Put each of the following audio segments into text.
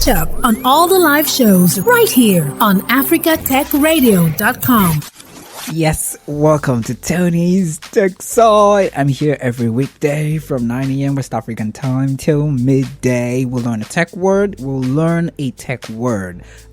Catch up on all the live shows right here on africatechradio.com. Yes, welcome to Tony's Tech Side. I'm here every weekday from 9 a.m. West African time till midday. We'll learn a tech word.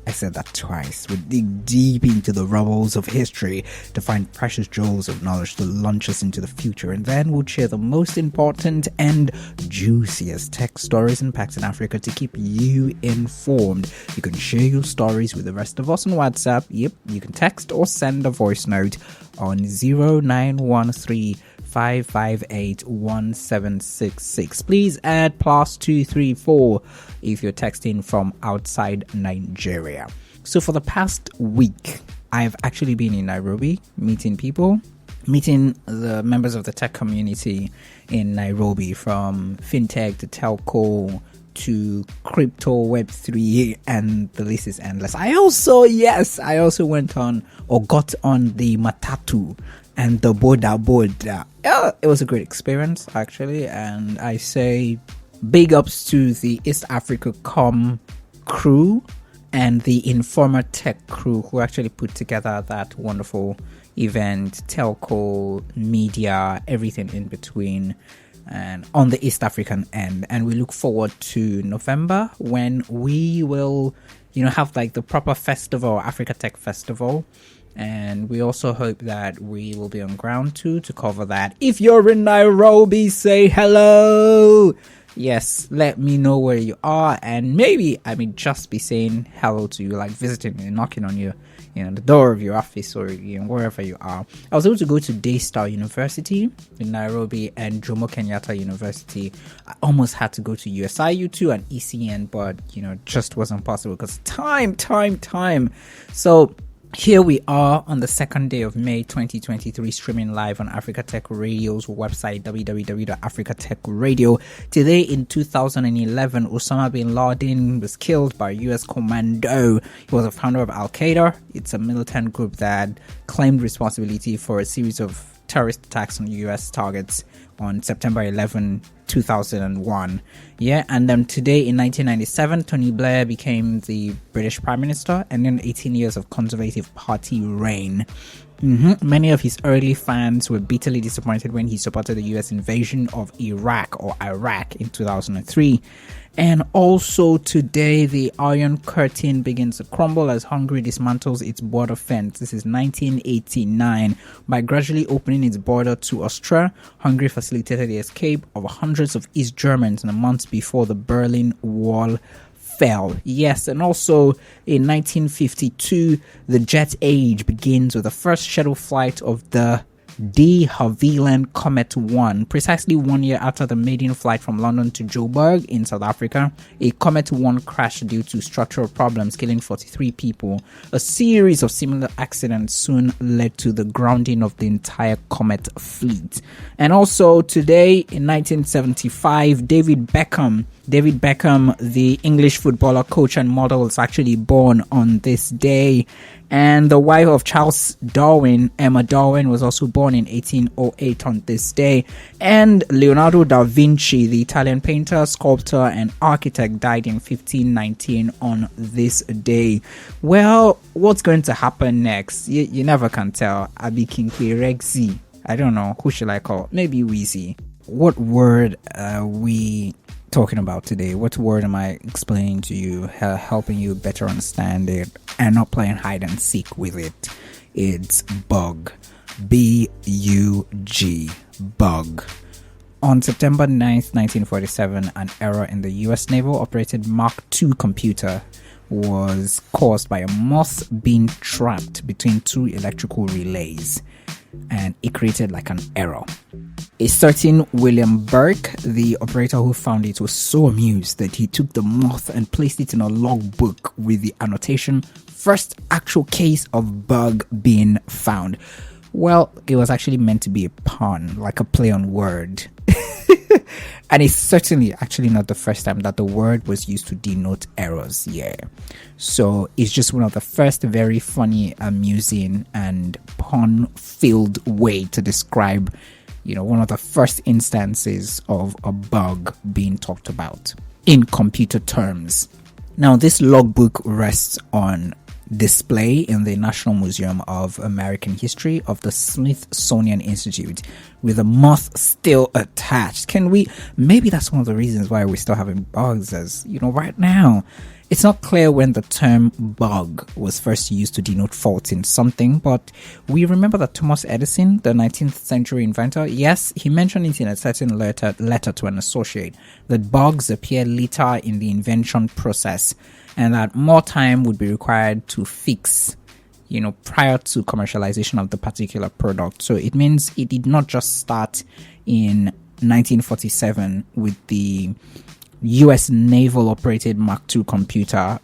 I said that twice. We'll dig deep into the rubbles of history to find precious jewels of knowledge to launch us into the future. And then we'll share the most important and juiciest tech stories impacting Africa to keep you informed. You can share your stories with the rest of us on WhatsApp. Yep, you can text or send a voice note on 0913 558-1766. Please add +234 if you're texting from outside Nigeria. So for the past week, I've actually been in Nairobi meeting people, meeting the members of the tech community in Nairobi, from fintech to telco to crypto, Web3, and the list is endless. I also went on or got on the Matatu and the Boda. Yeah, it was a great experience, actually. And I say big ups to the East Africa Com crew and the Informer Tech crew who actually put together that wonderful event, telco, media, everything in between, and on the East African end. And we look forward to November when we will, have like the proper festival, Africa Tech Festival. And we also hope that we will be on ground too to cover that. If you're in Nairobi, say hello. Yes, let me know where you are, and maybe I may just be saying hello to you, like visiting you, knocking on your, the door of your office or wherever you are. I was able to go to Daystar University in Nairobi and Jomo Kenyatta University. I almost had to go to USIU too and ECN, but just wasn't possible because time. So here we are on the 2nd day of May 2023, streaming live on Africa Tech Radio's website, www.africatechradio. Today in 2011, Osama bin Laden was killed by a U.S. commando. He was a founder of Al-Qaeda. It's a militant group that claimed responsibility for a series of terrorist attacks on U.S. targets on September 11, 2001. Yeah, and then today in 1997, Tony Blair became the British Prime Minister, and then 18 years of Conservative Party reign. Many of his early fans were bitterly disappointed when he supported the US invasion of Iraq in 2003. And also today, the Iron Curtain begins to crumble as Hungary dismantles its border fence. This is 1989. By gradually opening its border to Austria, Hungary facilitated the escape of hundreds of East Germans in the months before the Berlin Wall fell. Yes, and also in 1952, the jet age begins with the first scheduled flight of the de Havilland Comet 1, precisely 1 year after the maiden flight from London to Joburg in South Africa. A Comet 1 crashed due to structural problems, killing 43 people. A series of similar accidents soon led to the grounding of the entire Comet fleet. And also today in 1975, David Beckham, the English footballer, coach, and model, is actually born on this day. And the wife of Charles Darwin, Emma Darwin, was also born in 1808 on this day. And Leonardo da Vinci, the Italian painter, sculptor, and architect, died in 1519 on this day. Well, what's going to happen next? You never can tell. Abi Kinkwe Rexy. I don't know. Who should I call? Maybe Weezy. What word are we talking about today? What word am I explaining to you, helping you better understand it and not playing hide and seek with it? It's bug. B-U-G. Bug. On September 9th, 1947, an error in the US naval operated Mark II computer was caused by a moth being trapped between two electrical relays, and it created like an error. A certain William Burke, the operator who found it, was so amused that he took the moth and placed it in a logbook with the annotation, "First actual case of bug being found." Well, it was actually meant to be a pun, like a play on word. And it's certainly actually not the first time that the word was used to denote errors. Yeah. So it's just one of the first very funny, amusing, and pun-filled way to describe, one of the first instances of a bug being talked about in computer terms. Now, this logbook rests on display in the National Museum of American History of the Smithsonian Institute with a moth still attached. Maybe that's one of the reasons why we're still having bugs, as right now. It's not clear when the term bug was first used to denote faults in something, but we remember that Thomas Edison, the 19th century inventor, yes, he mentioned it in a certain letter to an associate, that bugs appear later in the invention process and that more time would be required to fix, prior to commercialization of the particular product. So it means it did not just start in 1947 with the US naval operated Mark II computer,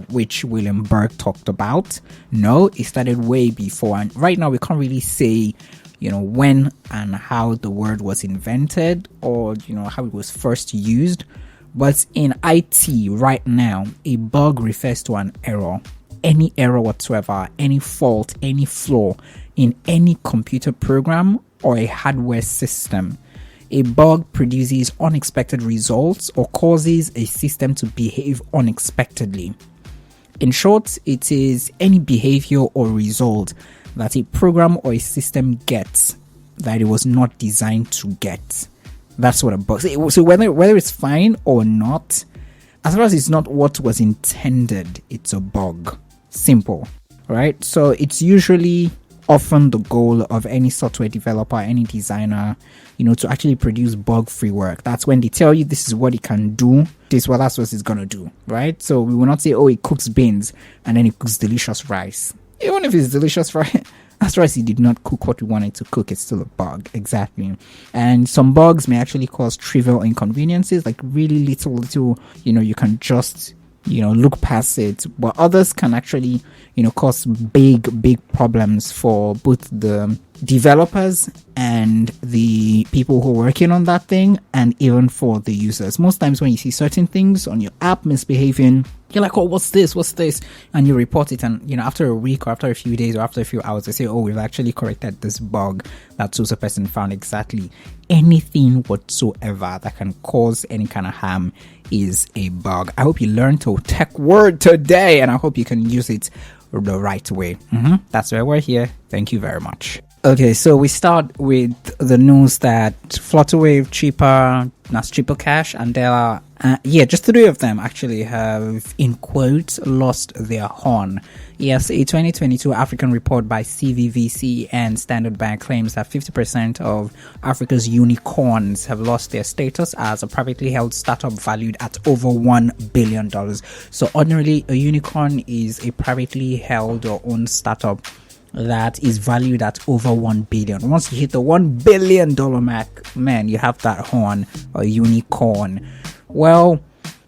which William Burke talked about. No, it started way before. And right now we can't really say, when and how the word was invented or, how it was first used. But in IT right now, a bug refers to an error, any error whatsoever, any fault, any flaw in any computer program or a hardware system. A bug produces unexpected results or causes a system to behave unexpectedly. In short, it is any behavior or result that a program or a system gets that it was not designed to get. That's what a bug is. So whether it's fine or not, as far as it's not what was intended, it's a bug. Simple, right? So it's usually often the goal of any software developer, any designer, to actually produce bug-free work. That's when they tell you this is what it can do, that's what it's gonna do, right? So we will not say, it cooks beans and then it cooks delicious rice. Even if it's delicious rice, as far as it did not cook what we wanted to cook, it's still a bug. Exactly. And some bugs may actually cause trivial inconveniences, like really little, you can just look past it, but others can actually cause big problems for both the developers and the people who are working on that thing, and even for the users. Most times when you see certain things on your app misbehaving, you're like, what's this, and you report it, and after a week or after a few days or after a few hours, they say, we've actually corrected this bug that so person found. Exactly. Anything whatsoever that can cause any kind of harm is a bug. I hope you learned a tech word today, and I hope you can use it the right way. That's why we're here. Thank you very much. Okay, so we start with the news that Flutterwave, Cheaper, Nas Triple Cash, and Della, just three of them actually have, in quotes, lost their horn. Yes, a 2022 African report by CVVC and Standard Bank claims that 50% of Africa's unicorns have lost their status as a privately held startup valued at over $1 billion. So ordinarily, a unicorn is a privately held or owned startup that is valued at over $1 billion. Once you hit the $1 billion mark, man, you have that horn, or unicorn. Well,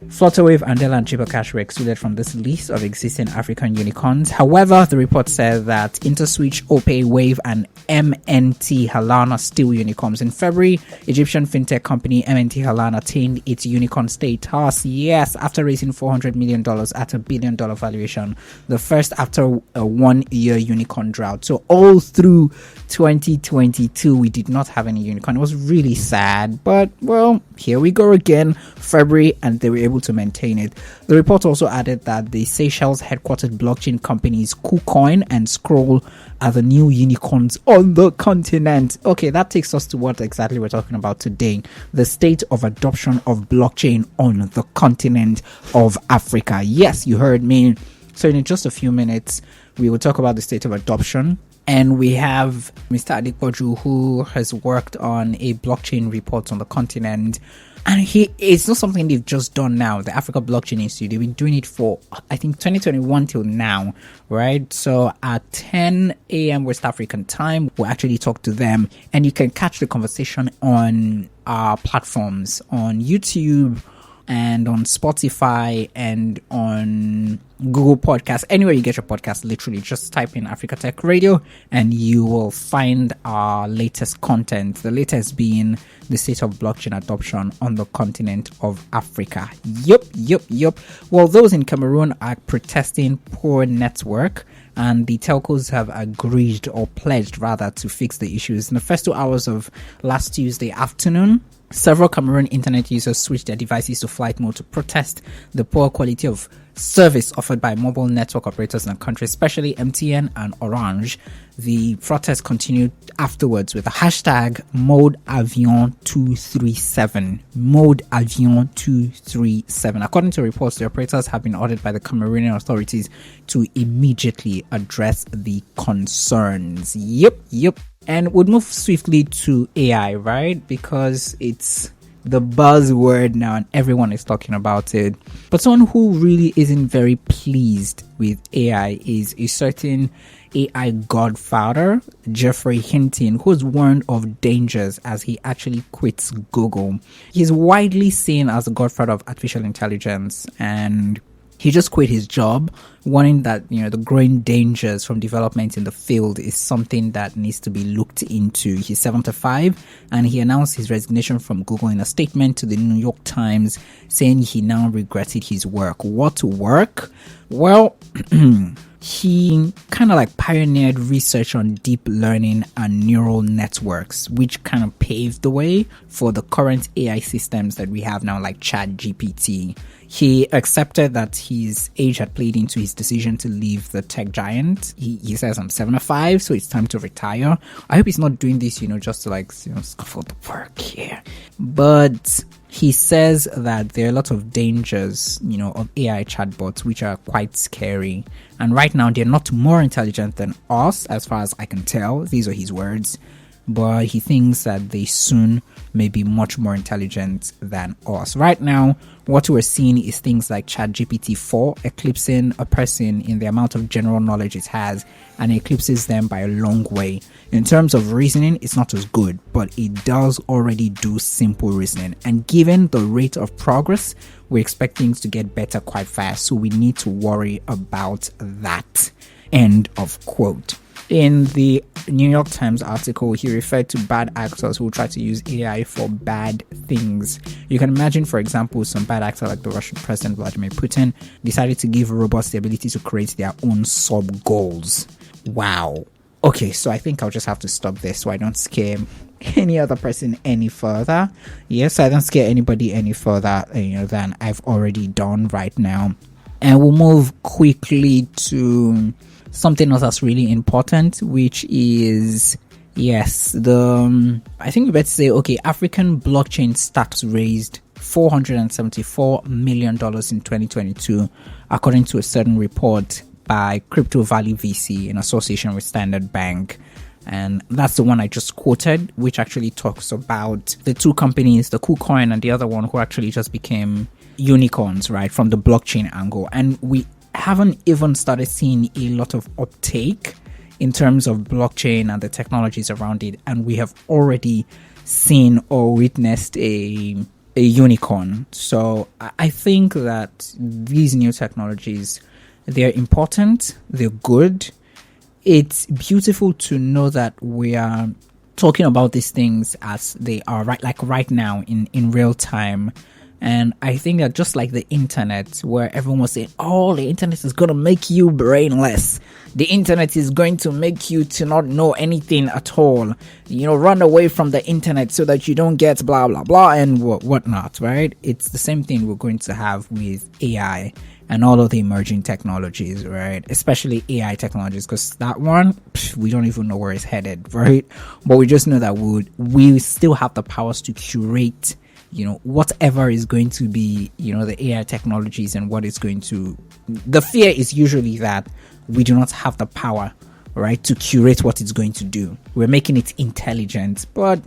Flutterwave, Andela, and Triple Cash were excluded from this list of existing African unicorns. However, the report said that InterSwitch, Opay, Wave, and MNT Halan are still unicorns. In February, Egyptian fintech company MNT Halan attained its unicorn status, yes, after raising $400 million at a $1 billion valuation, the first after a 1-year unicorn drought. So all through 2022, we did not have any unicorn. It was really sad, but well, here we go again, February, and they were able to maintain it. The report also added that the Seychelles headquartered blockchain companies KuCoin and Scroll are the new unicorns on the continent. Okay, that takes us to what exactly we're talking about today: the state of adoption of blockchain on the continent of Africa. Yes, you heard me. So in just a few minutes, we will talk about the state of adoption. And we have Mr. Adikpoju, who has worked on a blockchain report on the continent. And it's not something they've just done now. The Africa Blockchain Institute, they've been doing it for, I think, 2021 till now, right? So at 10 a.m. West African time, we'll actually talk to them. And you can catch the conversation on our platforms, on YouTube and on Spotify and on Google Podcast, anywhere you get your podcast. Literally just type in Africa Tech Radio and you will find our latest content, the latest being the state of blockchain adoption on the continent of Africa. Yup. Well, those in Cameroon are protesting poor network, and the telcos have agreed, or pledged rather, to fix the issues. In the first 2 hours of last Tuesday afternoon, several Cameroon internet users switched their devices to flight mode to protest the poor quality of service offered by mobile network operators in the country, especially MTN and Orange. The protest continued afterwards with the hashtag Mode Avion 237. Mode Avion 237. According to reports, the operators have been ordered by the Cameroonian authorities to immediately address the concerns. Yep. And we'll move swiftly to AI, right? Because it's the buzzword now and everyone is talking about it. But someone who really isn't very pleased with AI is a certain AI godfather, Geoffrey Hinton, who's warned of dangers as he actually quits Google. He's widely seen as the godfather of artificial intelligence, and he just quit his job, warning that, the growing dangers from development in the field is something that needs to be looked into. He's 75, and he announced his resignation from Google in a statement to the New York Times, saying he now regretted his work. What work? Well, he kind of like pioneered research on deep learning and neural networks, which kind of paved the way for the current AI systems that we have now, like ChatGPT. He accepted that his age had played into his decision to leave the tech giant. He says, I'm 75, so it's time to retire. I hope he's not doing this, just to scuffle the work here. But he says that there are a lot of dangers, of AI chatbots, which are quite scary. And right now, they're not more intelligent than us, as far as I can tell. These are his words. But he thinks that they soon may be much more intelligent than us. Right now, what we're seeing is things like ChatGPT 4 eclipsing a person in the amount of general knowledge it has, and eclipses them by a long way. In terms of reasoning, it's not as good, but it does already do simple reasoning. And given the rate of progress, we expect things to get better quite fast. So we need to worry about that. End of quote. In the New York Times article, he referred to bad actors who try to use AI for bad things. You can imagine, for example, some bad actor like the Russian President Vladimir Putin decided to give robots the ability to create their own sub-goals. Wow. Okay, so I think I'll just have to stop there so I don't scare any other person any further. Yes, I don't scare anybody any further, than I've already done right now. And we'll move quickly to something else that's really important, which is, I think we better say, African blockchain startups raised $474 million in 2022, according to a certain report by Crypto Valley VC in association with Standard Bank. And that's the one I just quoted, which actually talks about the two companies, the KuCoin and the other one, who actually just became unicorns, right, from the blockchain angle. And we haven't even started seeing a lot of uptake in terms of blockchain and the technologies around it, and we have already seen or witnessed a unicorn. So I think that these new technologies, they're important, they're good. It's beautiful to know that we are talking about these things as they are right now in real time. And I think that just like the internet, where everyone was saying, the internet is going to make you brainless. The internet is going to make you to not know anything at all. Run away from the internet so that you don't get blah, blah, blah and whatnot, right? It's the same thing we're going to have with AI and all of the emerging technologies, right? Especially AI technologies, because that one, we don't even know where it's headed, right? But we just know that we still have the powers to curate whatever is going to be, the AI technologies and what it's going to. The fear is usually that we do not have the power, right, to curate what it's going to do. We're making it intelligent, but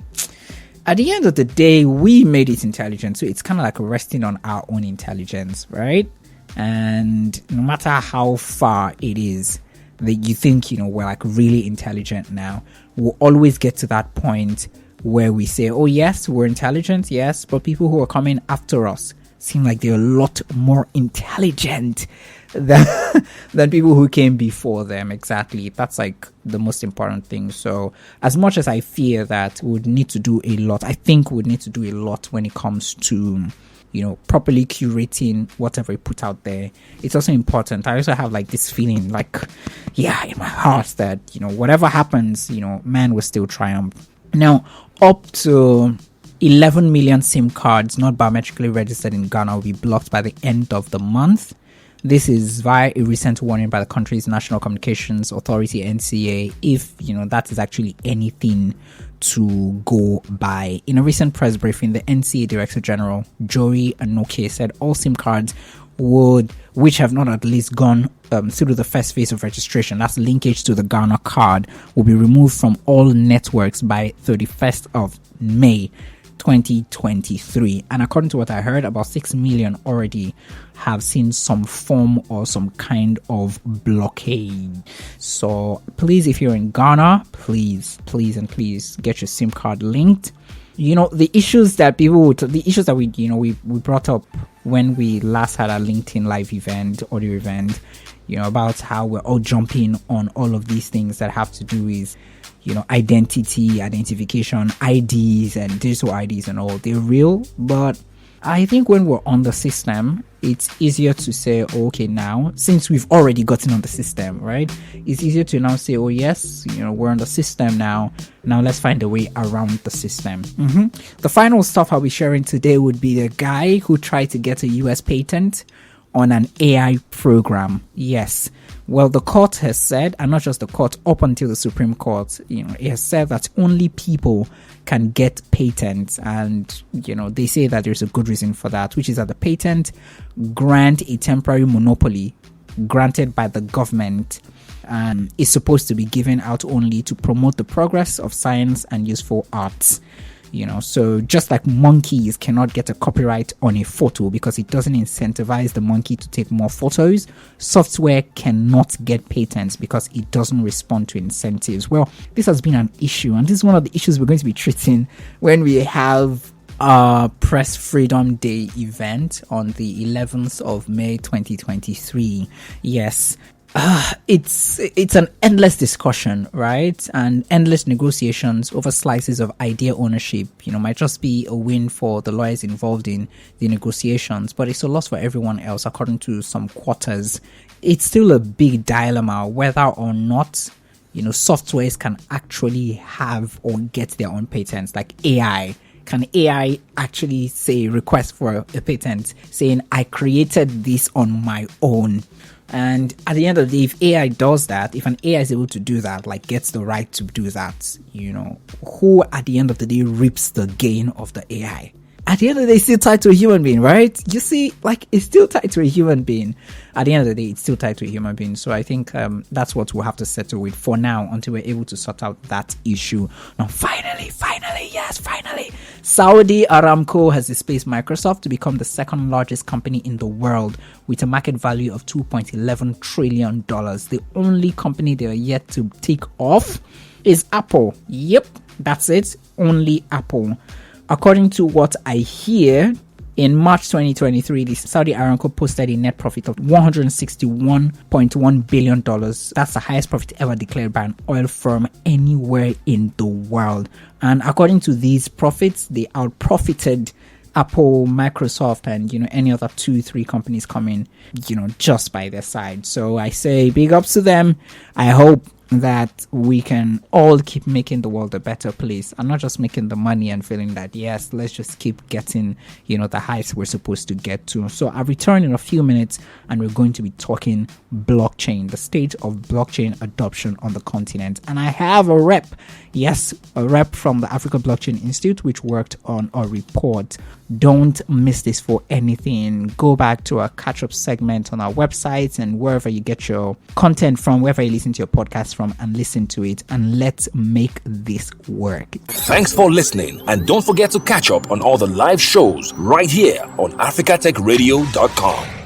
at the end of the day, we made it intelligent. So it's kind of like resting on our own intelligence, right? And no matter how far it is that you think, we're like really intelligent now, we'll always get to that point where we say, yes, we're intelligent, yes, but people who are coming after us, seem like they're a lot more intelligent than than people who came before them. Exactly. That's like the most important thing. So as much as I fear that we would need to do a lot, I think we would need to do a lot when it comes to, you know, properly curating whatever we put out there. It's also important. I also have like this feeling like, yeah, in my heart that, you know, whatever happens, you know, man will still triumph. Now, up to 11 million SIM cards not biometrically registered in Ghana will be blocked by the end of the month. This is via a recent warning by the country's National Communications Authority, NCA, if, you know, that is actually anything to go by. In a recent press briefing, the NCA Director General, Joey Anoke, said all SIM cards which have not at least gone through the first phase of registration, that's linkage to the Ghana card, will be removed from all networks by 31st of May 2023. And according to what I heard, about 6 million already have seen some form or some kind of blockade. So please, if you're in Ghana, please get your SIM card linked. You know, the issues that we brought up when we last had our LinkedIn live event, audio event, you know, about how we're all jumping on all of these things that have to do with, you know, identification, IDs and digital IDs and all. They're real, but I think when we're on the system, it's easier to say, okay, now, since we've already gotten on the system, right? It's easier to now say, oh, yes, you know, we're on the system now. Now let's find a way around the system. The final stuff I'll be sharing today would be the guy who tried to get a US patent on an AI program. Yes. Well, the court has said, and not just the court, up until the Supreme Court, you know, it has said that only people can get patents. And, you know, they say that there's a good reason for that, which is that the patent grant a temporary monopoly granted by the government and is supposed to be given out only to promote the progress of science and useful arts. You know, so just like monkeys cannot get a copyright on a photo because it doesn't incentivize the monkey to take more photos, software cannot get patents because it doesn't respond to incentives. Well, this has been an issue, and this is one of the issues we're going to be treating when we have our Press Freedom Day event on the 11th of May 2023. Yes. It's an endless discussion, right? And endless negotiations over slices of idea ownership, you know, might just be a win for the lawyers involved in the negotiations, but it's a loss for everyone else, according to some quarters. It's still a big dilemma whether or not, you know, softwares can actually have or get their own patents, like AI. Can AI actually say request for a patent saying, I created this on my own? And at the end of the day, if AI does that, if an AI is able to do that, like gets the right to do that, you know, who at the end of the day reaps the gain of the AI? At the end of the day, it's still tied to a human being, right? You see, like, it's still tied to a human being. At the end of the day, it's still tied to a human being. So I think that's what we'll have to settle with for now until we're able to sort out that issue. Now, finally, Saudi Aramco has displaced Microsoft to become the second largest company in the world with a market value of $2.11 trillion. The only company they are yet to take off is Apple. Yep, that's it. Only Apple. According to what I hear, in March 2023, the Saudi Aramco posted a net profit of $161.1 billion. That's the highest profit ever declared by an oil firm anywhere in the world. And according to these profits, they outprofited Apple, Microsoft, and, you know, any other 2-3 companies coming, you know, just by their side. So I say big ups to them. I hope that we can all keep making the world a better place and not just making the money and feeling that, yes, let's just keep getting, you know, the heights we're supposed to get to. So I'll return in a few minutes and we're going to be talking blockchain, the state of blockchain adoption on the continent. And I have a rep from the Africa Blockchain Institute, which worked on a report. Don't miss this for anything. Go back to our catch-up segment on our website and wherever you get your content from, wherever you listen to your podcast from, and listen to it, and let's make this work. Thanks for listening, and don't forget to catch up on all the live shows right here on africatechradio.com.